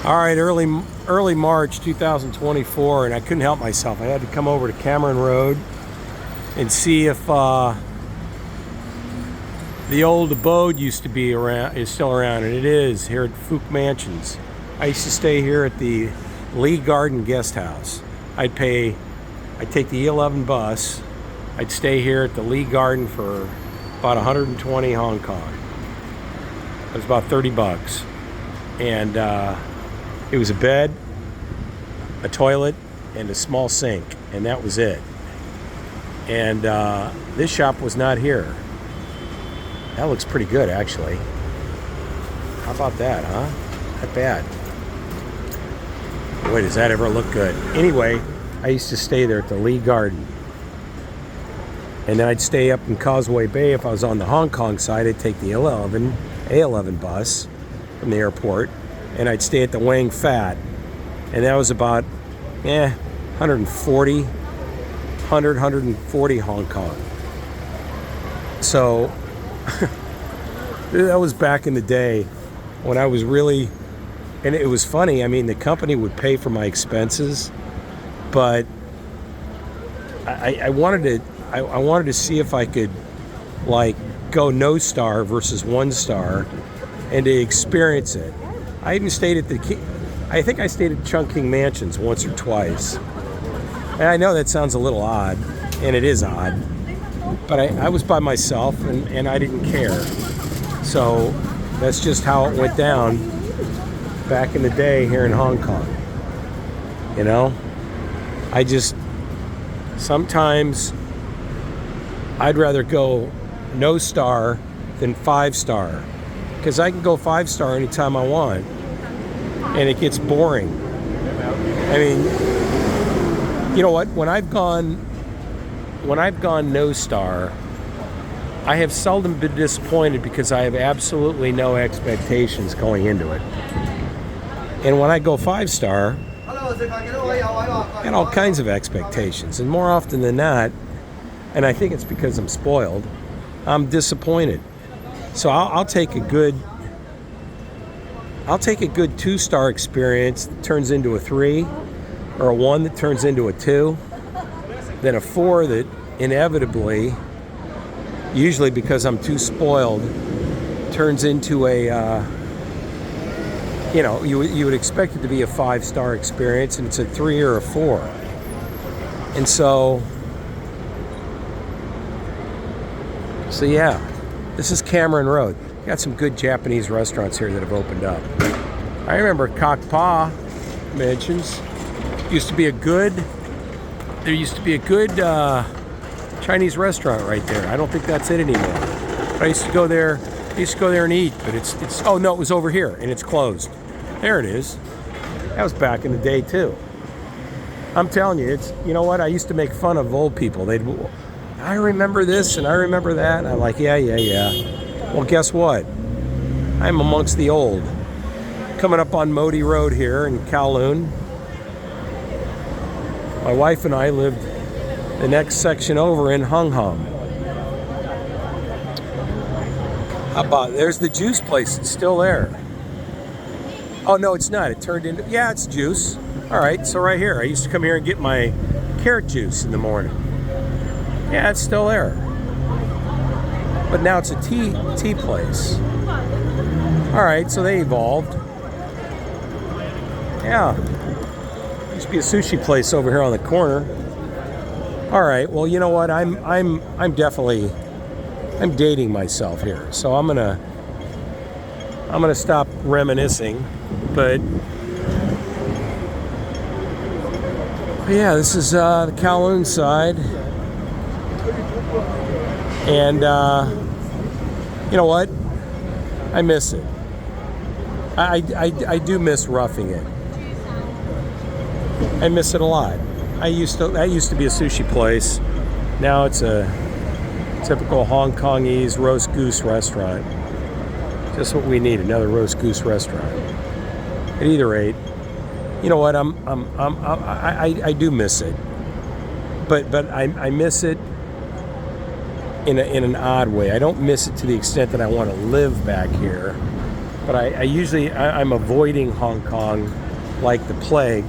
All right, early March 2024, and I couldn't help myself. I had to come over to Cameron Road and see if the old abode is still around, and it is here at Fook Mansions. I used to stay here at the Lee Garden Guest House. I'd take the E11 bus. I'd stay here at the Lee Garden for about 120 Hong Kong. It was about 30 bucks. And it was a bed, a toilet, and a small sink, and that was it. And this shop was not here. That looks pretty good, actually. How about that, huh? Not bad. Boy, does that ever look good. Anyway, I used to stay there at the Lee Garden. And then I'd stay up in Causeway Bay. If I was on the Hong Kong side, I'd take the A11 bus from the airport, and I'd stay at the Wang Fat. And that was about 140 Hong Kong. So that was back in the day when I was really, and it was funny. I mean, the company would pay for my expenses, but I wanted to see if I could like go no star versus 1 star and to experience it. I even stayed at I think I stayed at Chungking Mansions once or twice. And I know that sounds a little odd, and it is odd, but I was by myself and I didn't care. So that's just how it went down back in the day here in Hong Kong. You know, sometimes I'd rather go no star than 5 star, because I can go 5 star anytime I want, and it gets boring. I mean, you know what? When I've gone no star, I have seldom been disappointed because I have absolutely no expectations going into it. And when I go 5 star, I had all kinds of expectations, and more often than not, and I think it's because I'm spoiled, I'm disappointed. So I'll take a good 2-star experience that turns into a 3, or a 1 that turns into a 2, then a 4 that inevitably, usually because I'm too spoiled, turns into a you would expect it to be a 5-star experience, and it's a 3 or a 4. And so yeah, this is Cameron Road. Got some good Japanese restaurants here that have opened up. I remember Kok Pa Mansions. There used to be a good Chinese restaurant right there. I don't think that's it anymore. But I used to go there and eat, but it's oh no, it was over here and it's closed. There it is. That was back in the day too. I'm telling you, you know what? I used to make fun of old people. I remember this and I remember that. And I'm like, yeah. Well, guess what? I'm amongst the old. Coming up on Modi Road here in Kowloon. My wife and I lived the next section over in Hung Hom. How about, there's the juice place. It's still there. Oh, no, it's not. It turned into, yeah, it's juice. All right, so right here. I used to come here and get my carrot juice in the morning. Yeah, it's still there. But now it's a tea place. All right, so they evolved. Yeah. Used to be a sushi place over here on the corner. All right, well, you know what? I'm dating myself here. So I'm gonna stop reminiscing. But yeah, this is the Kowloon side. And you know what? I miss it. I do miss roughing it. I miss it a lot. That used to be a sushi place. Now it's a typical Hong Kongese roast goose restaurant. Just what we need, another roast goose restaurant. At either rate, you know what? I do miss it, but I miss it in an odd way. I don't miss it to the extent that I want to live back here. But I'm avoiding Hong Kong like the plague.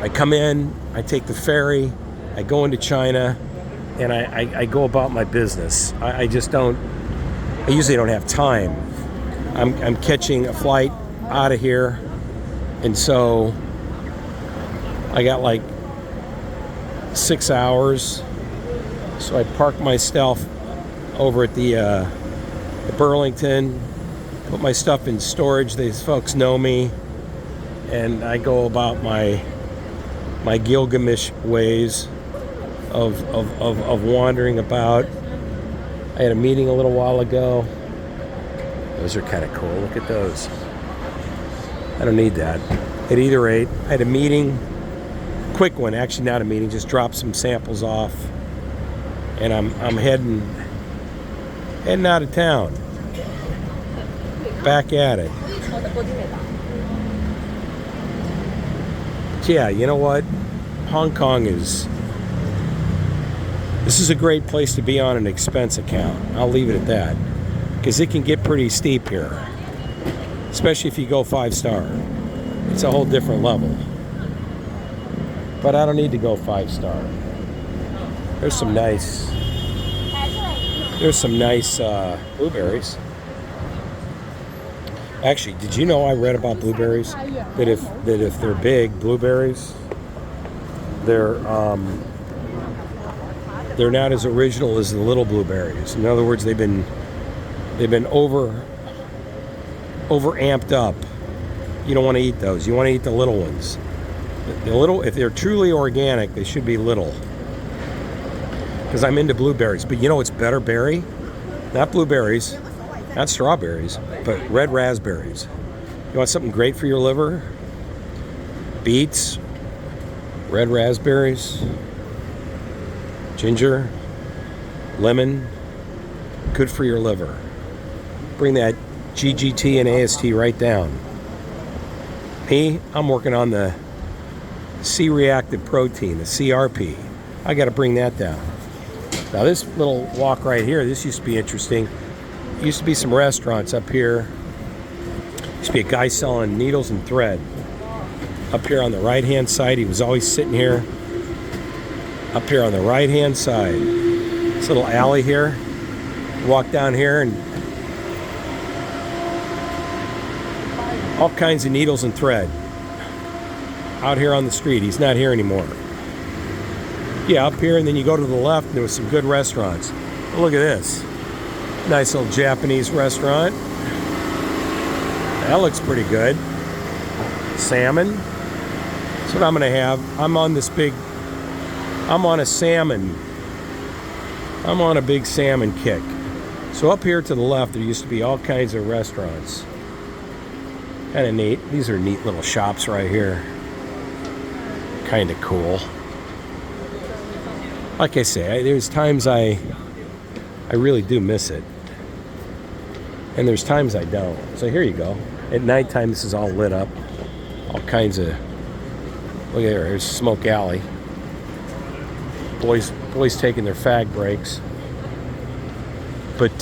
I come in, I take the ferry, I go into China, and I go about my business. I usually don't have time. I'm catching a flight out of here, and so I got like 6 hours. So I park my stuff over at the Burlington, put my stuff in storage. These folks know me, and I go about my Gilgamesh ways of wandering about. I had a meeting a little while ago. Those are kind of cool. Look at those. I don't need that. At either rate, I had a meeting, quick one, actually not a meeting, just dropped some samples off, and I'm heading out of town. Back at it. Yeah, you know what? Hong Kong this is a great place to be on an expense account. I'll leave it at that. Because it can get pretty steep here. Especially if you go 5-star. It's a whole different level. But I don't need to go 5-star. There's some nice blueberries. Actually, did you know I read about blueberries? That if they're big blueberries, they're not as original as the little blueberries. In other words, they've been over amped up. You don't want to eat those. You want to eat the little ones. The little, if they're truly organic, they should be little. Because I'm into blueberries. But you know what's better berry? Not blueberries, not strawberries, but red raspberries. You want something great for your liver? Beets, red raspberries, ginger, lemon, good for your liver. Bring that GGT and AST right down. Me, I'm working on the C-reactive protein, the CRP. I got to bring that down. Now this little walk right here, this used to be interesting. Used to be some restaurants up here. Used to be a guy selling needles and thread. Up here on the right-hand side, he was always sitting here. Up here on the right-hand side. This little alley here. Walk down here and all kinds of needles and thread. Out here on the street. He's not here anymore. Yeah, up here, and then you go to the left, and there was some good restaurants. Oh, look at this. Nice little Japanese restaurant. That looks pretty good. Salmon. That's what I'm going to have. I'm on a salmon. I'm on a big salmon kick. So up here to the left, there used to be all kinds of restaurants. Kind of neat. These are neat little shops right here. Kind of cool. Like I say, there's times I really do miss it. And there's times I don't. So here you go. At nighttime, this is all lit up. All kinds of... Look at there. There's Smoke Alley. Boys taking their fag breaks. But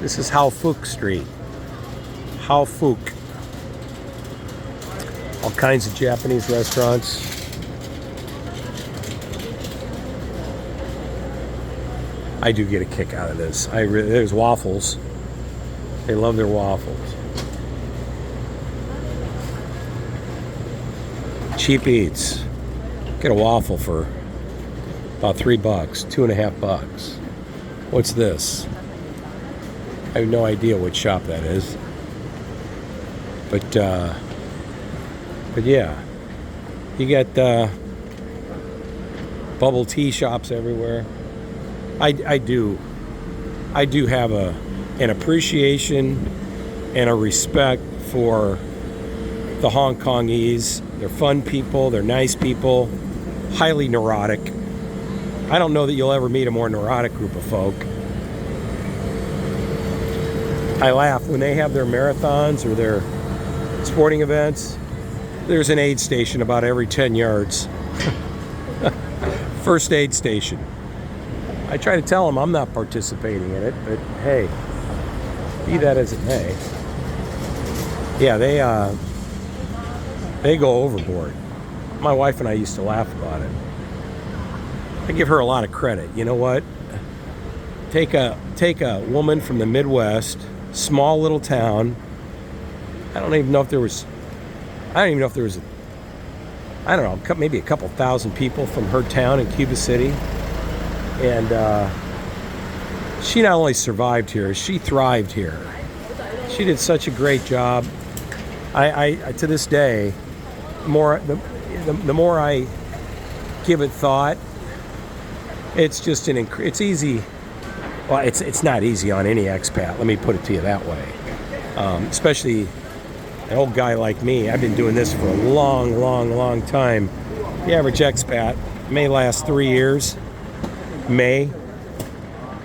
this is Hao Fook Street. Hao Fook. All kinds of Japanese restaurants. I do get a kick out of this. There's waffles. They love their waffles. Cheap Eats. Get a waffle for about $3, $2.50. What's this? I have no idea what shop that is. But yeah, you got bubble tea shops everywhere. I do have an appreciation and a respect for the Hong Kongese. They're fun people. They're nice people. Highly neurotic. I don't know that you'll ever meet a more neurotic group of folk. I laugh when they have their marathons or their sporting events. There's an aid station about every 10 yards. First aid station. I try to tell them I'm not participating in it, but hey, Be that as it may. Yeah, they go overboard. My wife and I used to laugh about it. I give her a lot of credit. You know what? Take a woman from the Midwest, small little town. I don't even know if there was maybe a couple thousand people from her town in Cuba City. And she not only survived here, she thrived here. She did such a great job. I to this day, the more I give it thought, it's just it's easy. Well, it's not easy on any expat. Let me put it to you that way. Especially an old guy like me. I've been doing this for a long time. The average expat may last 3 years.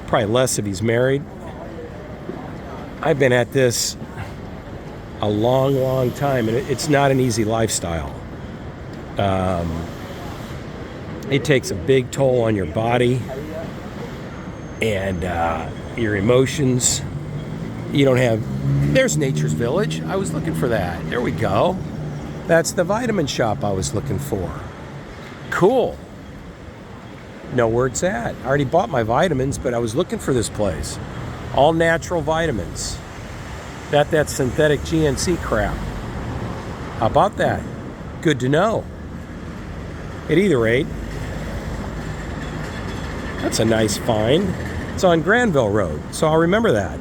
Probably less if he's married. I've been at this a long time, and it's not an easy lifestyle. It takes a big toll on your body and your emotions. You don't have... There's Nature's Village. I was looking for that. There we go. That's the vitamin shop I was looking for. Cool. Know where it's at. I already bought my vitamins, but I was looking for this place. All natural vitamins. Not that synthetic GNC crap. How about that? Good to know. At either rate, that's a nice find. It's on Granville Road, so I'll remember that.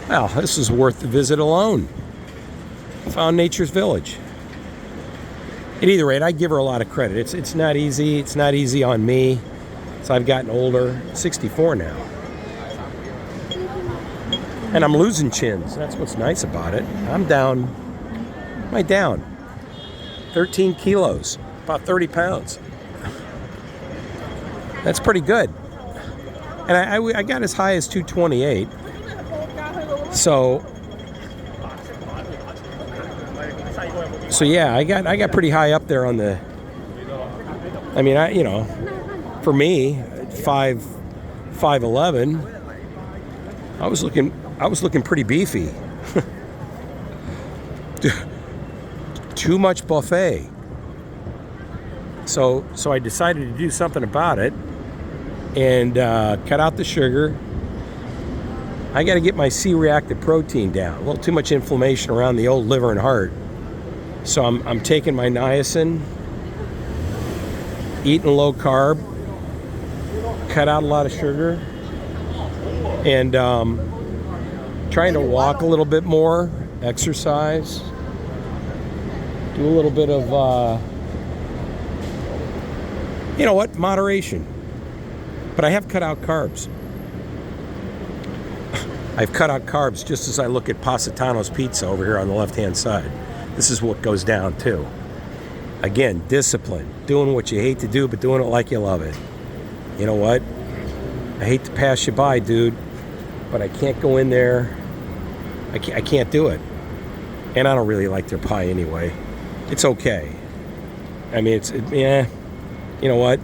Well, this is worth the visit alone. Found Nature's Village. At either rate, I give her a lot of credit. It's not easy. It's not easy on me. So I've gotten older. 64 now. And I'm losing chins. That's what's nice about it. I'm down. Am I down? 13 kilos. About 30 pounds. That's pretty good. And I got as high as 228. So yeah, I got pretty high up there on the... I mean, for me, 5'11", I was looking pretty beefy. Too much buffet. So I decided to do something about it and cut out the sugar. I got to get my C-reactive protein down. A little too much inflammation around the old liver and heart. So I'm taking my niacin, eating low carb, cut out a lot of sugar, and trying to walk a little bit more, exercise, do a little bit of, moderation. But I have cut out carbs. I've cut out carbs just as I look at Positano's Pizza over here on the left-hand side. This is what goes down, too. Again, discipline. Doing what you hate to do, but doing it like you love it. You know what? I hate to pass you by, dude, but I can't go in there. I can't do it. And I don't really like their pie anyway. It's okay. I mean, you know what?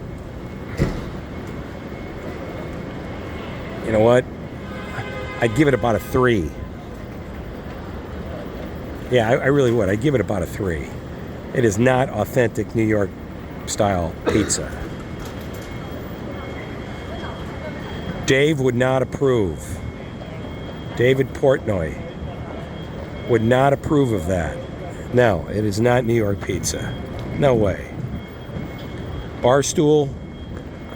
You know what? I'd give it about a 3. Yeah, I really would. I'd give it about a 3. It is not authentic New York style pizza. Dave would not approve. David Portnoy would not approve of that. No, it is not New York pizza. No way. Barstool,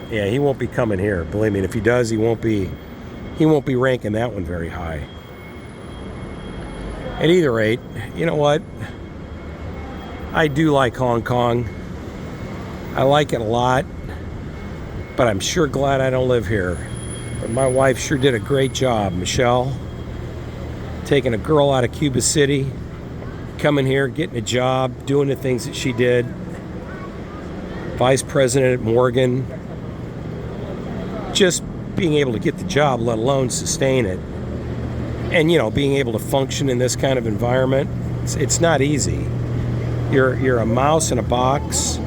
yeah, he won't be coming here. Believe me, and if he does, he won't be ranking that one very high. At either rate, you know what? I do like Hong Kong. I like it a lot, but I'm sure glad I don't live here. But my wife sure did a great job, Michelle, taking a girl out of Cuba City, coming here, getting a job, doing the things that she did. Vice president at Morgan. Just being able to get the job, let alone sustain it. And, being able to function in this kind of environment, it's not easy. You're a mouse in a box.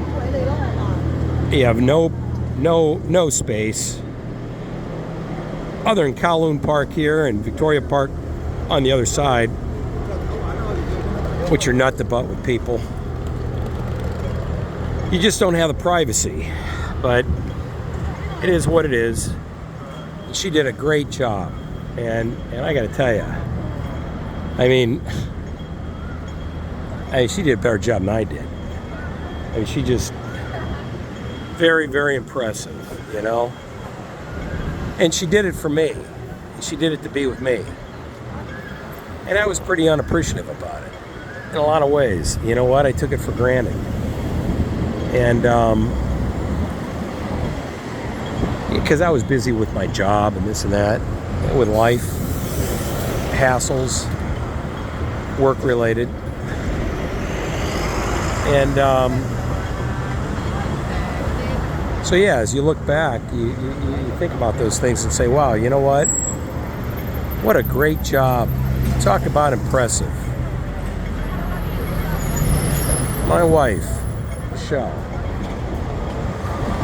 You have no space. other than Kowloon Park here and Victoria Park on the other side, which are nut to butt with people. You just don't have the privacy, but it is what it is. She did a great job, and I got to tell you, I mean, she did a better job than I did. I mean, she just very, very impressive, you know. And she did it for me. She did it to be with me, and I was pretty unappreciative about it in a lot of ways. You know what? I took it for granted. And because I was busy with my job and this and that, with life, hassles, work related. And so yeah, as you look back, you think about those things and say, wow, you know what? What a great job. Talk about impressive. My wife, Michelle,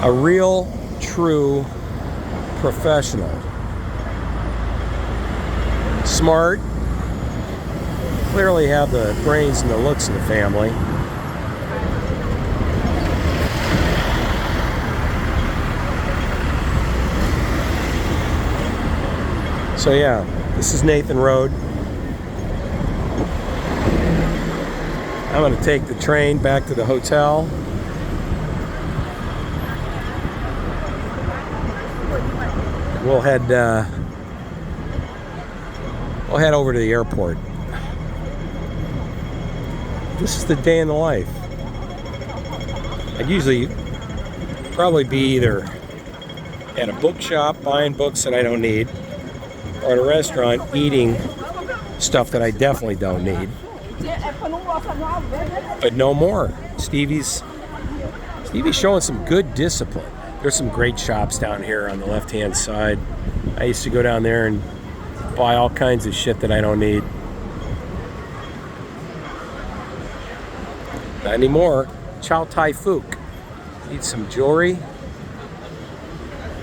a real, true professional, smart, clearly have the brains and the looks of the family. So yeah, this is Nathan Road. I'm going to take the train back to the hotel. We'll head over to the airport. This is the day in the life. I'd usually probably be either at a bookshop buying books that I don't need, or at a restaurant eating stuff that I definitely don't need. But no more. Stevie's showing some good discipline. There's some great shops down here on the left-hand side. I used to go down there and buy all kinds of shit that I don't need. Not anymore. Chow Tai Fook. Need some jewelry.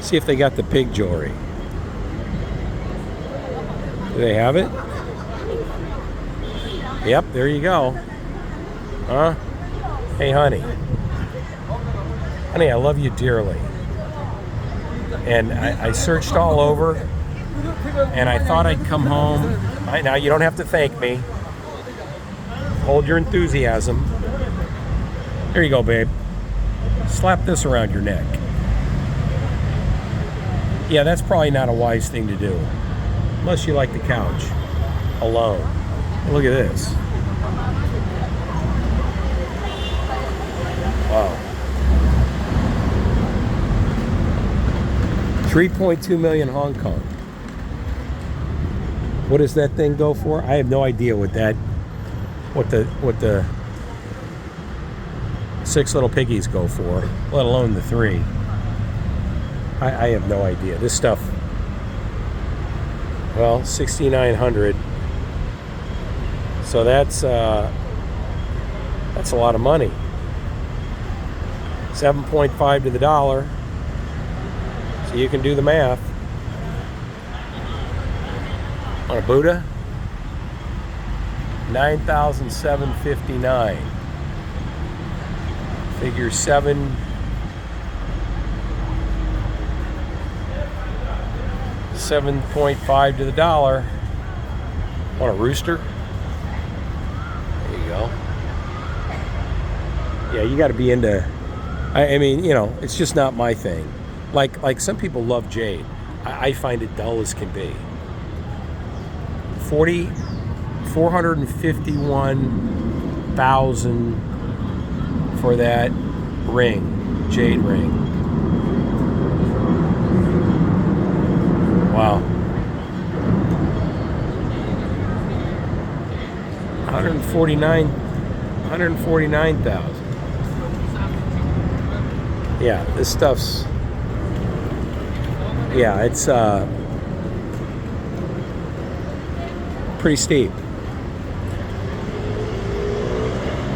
See if they got the pig jewelry. Do they have it? Yep, there you go. Huh? Hey, honey. Honey, I love you dearly. And I searched all over, and I thought I'd come home. Now, you don't have to thank me. Hold your enthusiasm. There you go, babe. Slap this around your neck. Yeah, that's probably not a wise thing to do. Unless you like the couch alone. Look at this. Wow. 3.2 million Hong Kong. What does that thing go for? I have no idea what the 6 little piggies go for, let alone the 3. I have no idea. This stuff, well, 6,900. So that's a lot of money. 7.5 to the dollar. So you can do the math. On a Buddha, 9,759. Figure 7.5 to the dollar. Want a rooster? There you go. Yeah, you got to be into. I mean, you know, it's just not my thing. Like some people love jade. I find it dull as can be. 451,000 for that ring, jade ring. Wow. 149,000. Yeah, this stuff's. Yeah, it's pretty steep.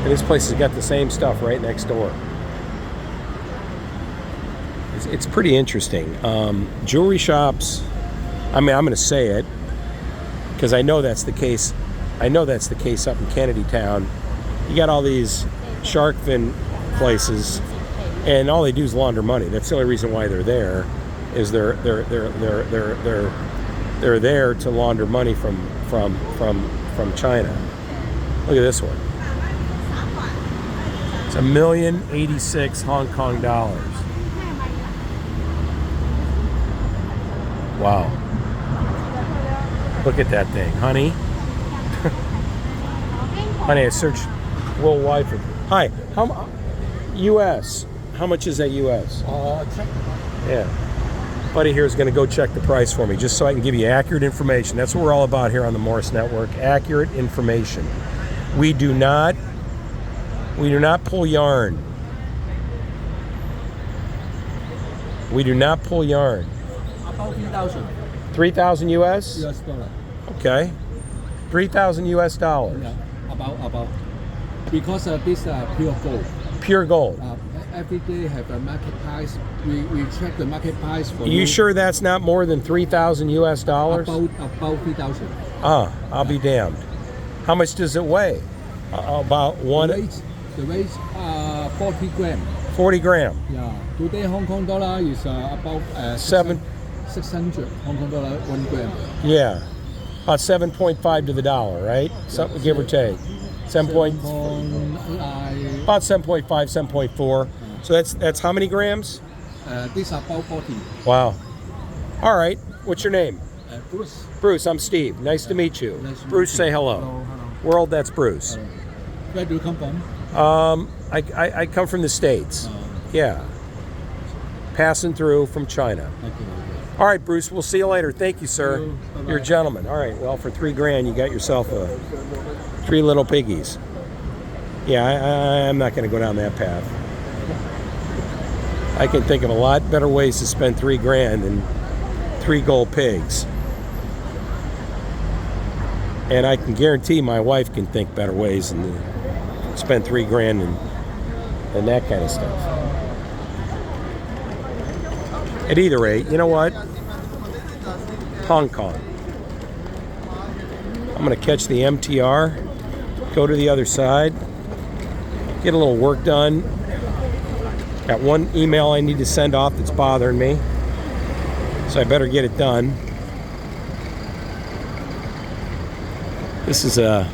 And this place has got the same stuff right next door. It's pretty interesting. Jewelry shops, I mean, I'm going to say it because I know that's the case. I know that's the case up in Kennedy Town. You got all these shark fin places, and all they do is launder money. That's the only reason why they're there, is they're there to launder money from China. Look at this one. It's $1,086,000 Hong Kong dollars. Wow. Look at that thing, honey. Honey, I searched worldwide for. Hi, how U.S. How much is that U.S.? Check. Yeah. Buddy here is going to go check the price for me, just so I can give you accurate information. That's what we're all about here on the Morse Network. Accurate information. We do not pull yarn. We do not pull yarn. About 3,000. 3,000 US? US dollar. Okay. 3,000 US dollars. Yeah, about. Because this pure gold. Pure gold. Every day have a market price. We check the market price for You sure that's not more than 3,000 US dollars? About 3,000. I'll be damned. How much does it weigh? About one. The weight 40 gram. 40 gram. Yeah. Today Hong Kong dollar is about 600 Hong Kong dollar 1 gram. Yeah. About 7.5 to the dollar, right? Something give or take. 7 point. About 7.5, 7.4. So that's how many grams? These are about 40. Wow. All right. What's your name? Bruce. Bruce, I'm Steve. Nice to meet you. Nice to Bruce, meet say you. hello. Hello. World, that's Bruce. Where do you come from? I come from the States. Yeah. Passing through from China. Okay. All right, Bruce, we'll see you later. Thank you, sir. Bye-bye. You're a gentleman. All right, well, for $3,000, you got yourself 3 little piggies. Yeah, I'm not going to go down that path. I can think of a lot better ways to spend $3,000 than 3 gold pigs. And I can guarantee my wife can think better ways than to spend $3,000 and that kind of stuff. At either rate, you know what? Hong Kong. I'm going to catch the MTR, go to the other side, get a little work done. Got one email I need to send off that's bothering me, so I better get it done. This is a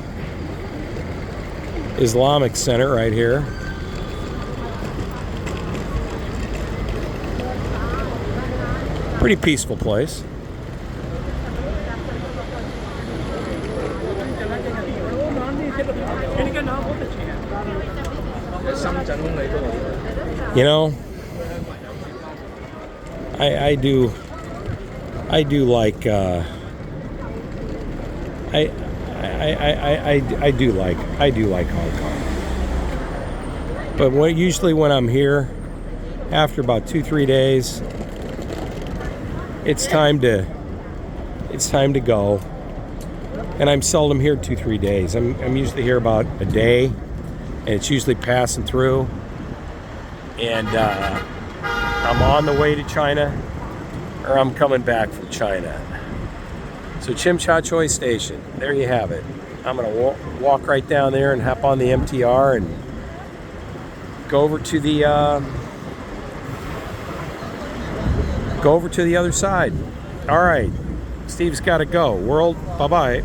Islamic center right here. Pretty peaceful place. You know, I do like I do like Hong Kong. But usually when I'm here, after about 2-3 days, it's time to go. And I'm seldom here 2-3 days. I'm usually here about a day, and it's usually passing through. And I'm on the way to China, or I'm coming back from China. So Chim Cha Choi Station, there you have it. I'm gonna walk right down there and hop on the MTR and go over to the other side. All right, Steve's got to go. World, bye-bye.